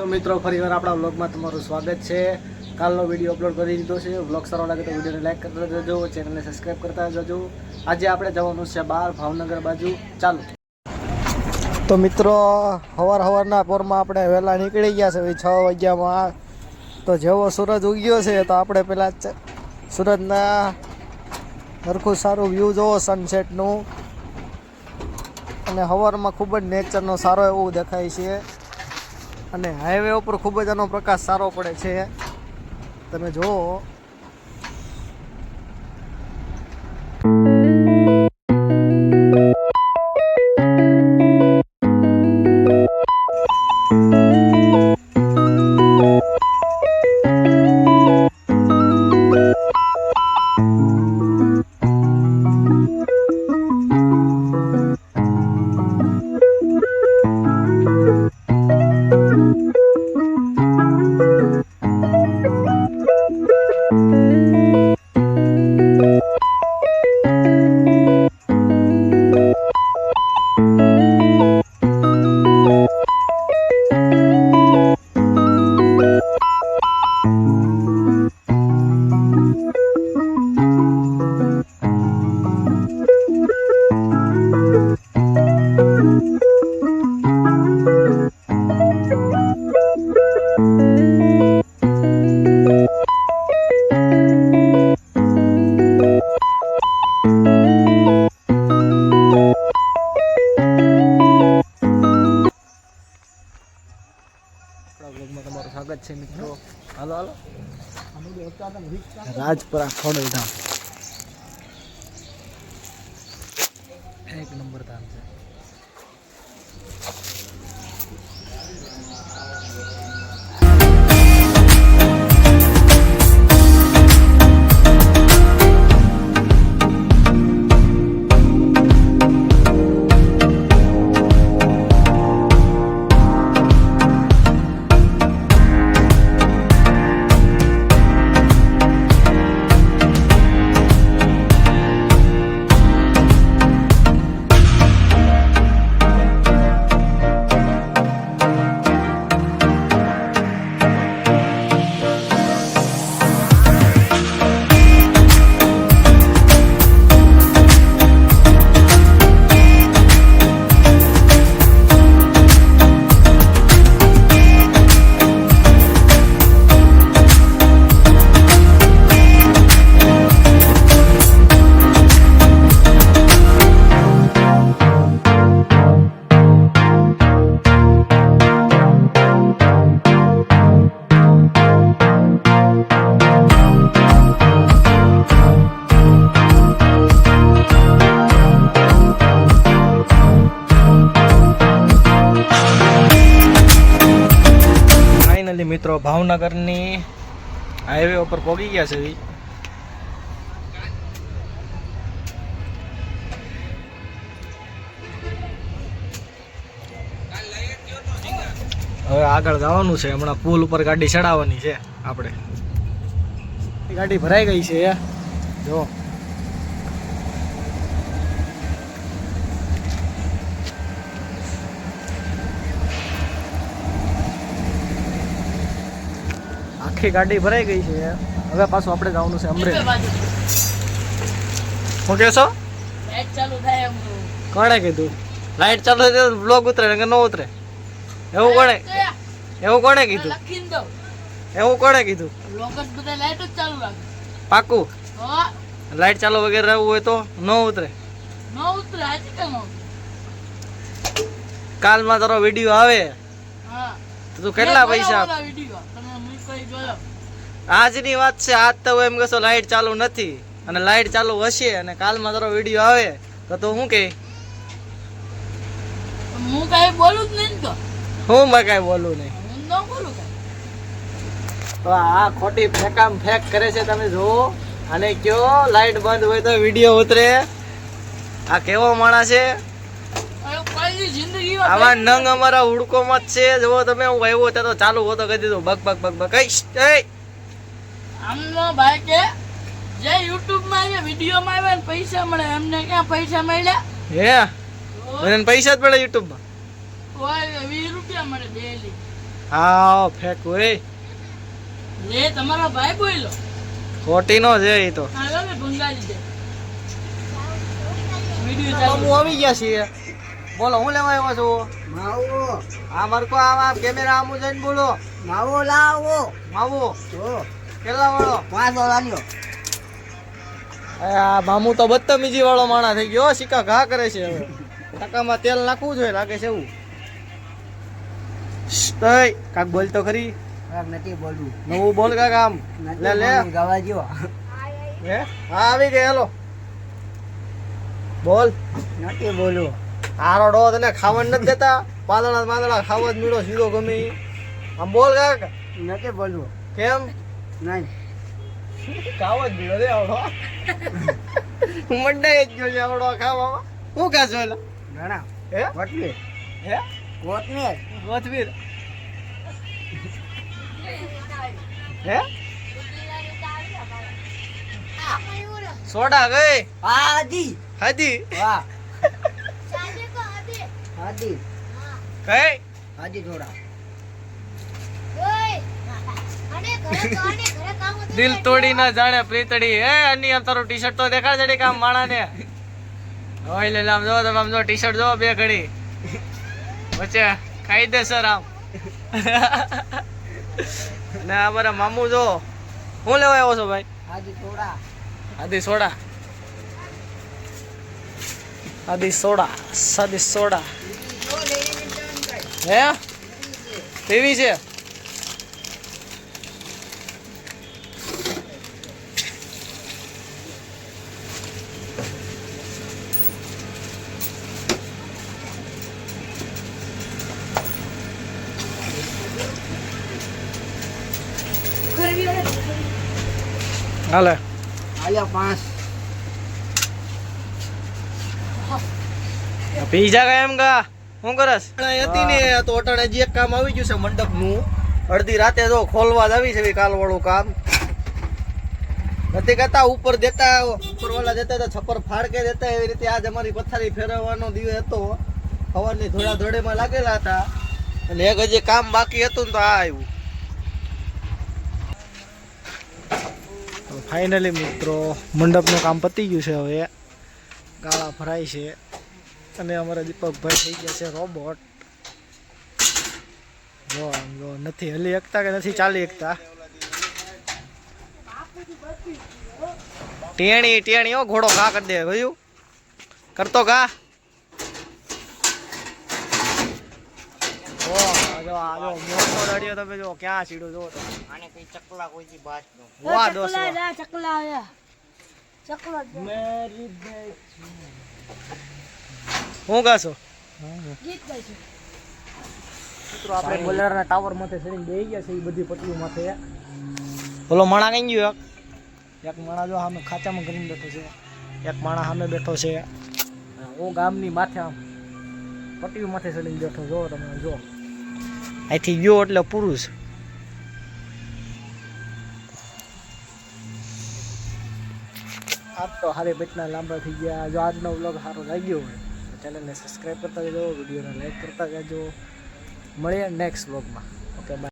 તો મિત્રો ફરીવાર આપણા વ્લોગમાં તમારું સ્વાગત છે। કાલનો વિડીયો અપલોડ કરી દીધો છે। વ્લોગ સારો લાગે તો વિડીયોને લાઈક કરતા જજો, ચેનલને સબસ્ક્રાઈબ કરતા જજો। આજે આપણે જવાનું છે બહાર ભાવનગર બાજુ, ચાલો। તો મિત્રો સવારના પોરમાં આપણે વહેલા નીકળી ગયા છે 6 વાગ્યામાં। તો જેવો સૂરજ ઉગ્યો છે તો આપણે પહેલાં સૂરજના સરખું સારું વ્યૂ જોવો સનસેટનું, અને સવારમાં ખૂબ જ નેચરનો સારો એવું દેખાય છે, અને હાઈવે ઉપર ખૂબ જ આનો પ્રકાશ સારો પડે છે, તમે જુઓ। તમારું સ્વાગત છે મિત્રો। હાલો હાલો, રાજપરા ખોડલધામ એક નંબર ધામ છે। મિત્રો ભાવનગરની હાઈવે ઉપર પહોંચી ગયા છે। હવે આગળ જવાનું છે, હમણાં પુલ ઉપર ગાડી ચડાવવાની છે આપણે। ગાડી ભરાઈ ગઈ છે જો, આખી ગાડી ભરાઈ ગઈ છે। હવે પાછું આપણે જવાનું છે અમરેલી। શું કહેશો? લાઈટ ચાલુ થાય એમ કોણે કીધું? લાઈટ ચાલુ થાય તો બ્લોગ ઉતરે કે ન ઉતરે? એવું કોણે કીધું? એવું કોણે કીધું? લાઈટ જ ચાલુ રાખે પાકું? લાઈટ ચાલુ વગેરે રહેવું હોય તો ન ઉતરે? કાલમાં તારો વિડીયો આવે તો તું કેટલા પૈસા? આજની વાત છે, આજ તો એમ કહેશો લાઈટ ચાલુ નથી અને લાઈટ ચાલુ હશે અને કાલમાં તારો વિડીયો આવે તો તું શું કહે? હું કઈ બોલું જ નહીં તો હું મેં કઈ બોલું નહીં તો આ ખોટી ફેકામ ફેક કરે છે, તમે જુઓ। અને કયો લાઈટ બંધ હોય તો વિડીયો ઉતરે? આ કેવો માણસ છે? આવા નંગ અમારા હુડકોમાં જ છે। જુઓ તમે, હું આવ્યો ત્યાં તો ચાલુ હોતો કહી દીધું બક બક બક બક આમનો ભાઈ કે જે YouTube માં આવે વિડિયો માં આવે ને પૈસા મળે, એમને ક્યાં પૈસા મળ્યા? હે મને પૈસા જ મળે YouTube માં? ઓય 20 રૂપિયા મળે ડેલી। હા ફેંક હોય લે તમારો ભાઈ બોલ્યો ખોટી નો છે એ તો હાલો ને ભંગારી દે વિડિયો ચાલુ હું આવી ગયા છીએ બોલો હું લેવા આવ્યો છું માવો આ મરકો આમ કેમેરા આમ જઈને બોલો માવો લાવો માવો તો કેટલા વાળો 5 લાવ્યો આ મામુ તો બદતમીજી વાળો માણા થઈ ગયો સિક્કા ઘા કરે છે હવે ટકામાં તેલ નાખવું જોઈએ લાગે છે એવું તઈ કાક બોલ તો ખરી નથી બોલવું નવું બોલ કાક આમ લે લે ગાવા જો હે હા આવી ગઈ હેલો બોલ નથી બોલવું આરો ડો તને ખાવાનું નથી દેતા પાંદડા પાંદડા ખાવા જ મીડો સીધો ગમે ઈ. આમ બોલ કાક નથી બોલવું કેમ નહીં ખાવા જ મીડો રે આવડો મંડાઈ જ ગયો છે આવડો ખાવામાં શું કાશો એલા ઘણા હે કોટમીર હે કોટમીર કોથમીર હે સોડા ગઈ આદી હાજી વાહ આદી કઈ આદી થોડા દિલ તોડી ના જાણે પ્રીતડી હે અની આમ તારું ટી-શર્ટ તો દેખાડ જડી કામ માણા ને ઓય લે આમ જો તમે આમ જો ટી-શર્ટ જો બે ઘડી વચ્ચે ખાઈ દે સર આમ ને આ મારા મામુ જો હું લેવા આવ્યો છો ભાઈ આદી થોડા આદિ સોડા આદિ સોડા સાદી સોડા હે કેવી છે હાલે આલ્યા 5 પીઝા ગયા એમ ગા શું કરસ હતી ને તો અટાણે જે એક કામ આવી ગયું છે મંડપ નું અડધી રાતે જો ખોલવા જ આવી છે કાલ વાળું કામ નથી કહેતા ઉપર દેતા ઉપર વાળા દેતા હતા છપ્પર ફાડકે દેતા એવી રીતે આજ અમારી પથારી ફેરવવાનો દિવસ હતો સવારની ધોળા ધોળેમાં લાગેલા હતા અને એક હજી કામ બાકી હતું ને તો આ આવ્યું ફાઇનલી મિત્રો મંડપનું કામ પતી ગયું છે હવે ગાળા ભરાય છે અને અમારા દીપકભાઈ થઈ ગયા છે રોબોટ જો આમ જો નથી હલી શકતા કે નથી ચાલી શકતા ટેણી ટેણી હો ઘોડો ઘા કરી દે ગયું કરતો ઘા જો આ જો મોટો દાડિયો તમે જો ક્યાં સીડો જો આને કઈ ચકલા કોઈથી બાજ નો વાહ દોસ્ત ચકલા આવ્યા ચકલા મેરી હું ગાશો ગીત ગાય છે મિત્રો આપણે બોલરના ટાવર માથે ચડીને બેહી ગયા છે એ બધી પટલીઓ માથે બોલો માણા કઈ ગયો એક માણા જો સામે ખાચામાં કરીને બેઠો છે એક માણા સામે બેઠો છે હું ગામની માથે આમ પટીઓ માથે ચડીને બેઠો જો તમે જો અહીંથી ગયો એટલે પુરુષ આજ તો હારે બેટના લાંબા થઈ ગયા જો આજનો વ્લોગ સારો લાગ્યો હોય તો ચેનલને સબસ્ક્રાઈબ કરતા જજો વિડીયોને લાઈક કરતા જજો મળીએ નેક્સ્ટ વ્લોગમાં